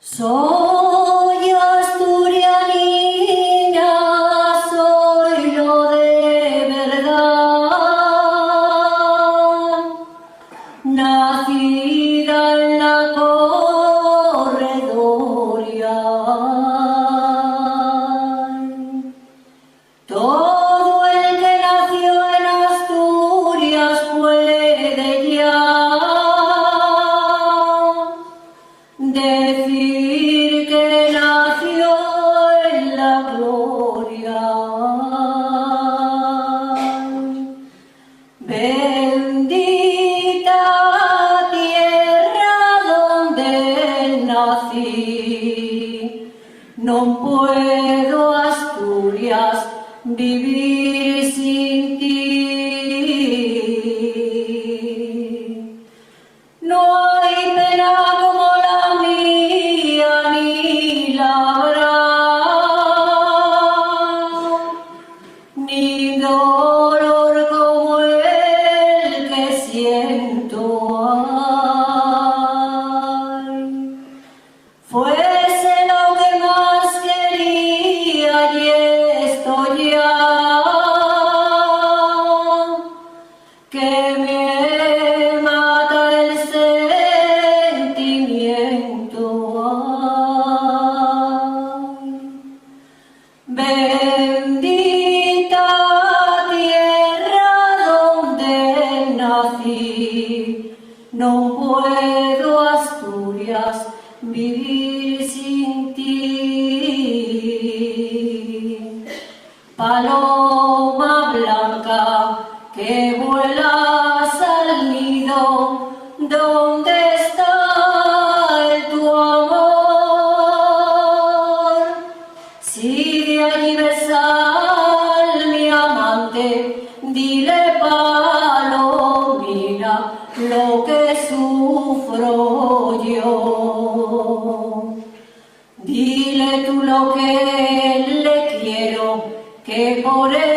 Soy asturianina, soy lo de verdad, nacida en la corredoria. Todo el que nació en Asturias puede ya decir que nació en la gloria. Bendita tierra donde nací, no puedo Asturias vivir sin ti. No hay pena como la mía ni la habrá, ni dolor como el que siento. Ay, fuese lo que más quería y estoy ya, que me mata el sentimiento. Ay, bendita tierra donde nací, no puedo Asturias vivir sin ti. Paloma blanca que vuelas al nido, ¿dónde está tu amor? Si de allí ves al mi amante, dile palomina lo que sufro yo. Dile tú lo que le quiero, que por él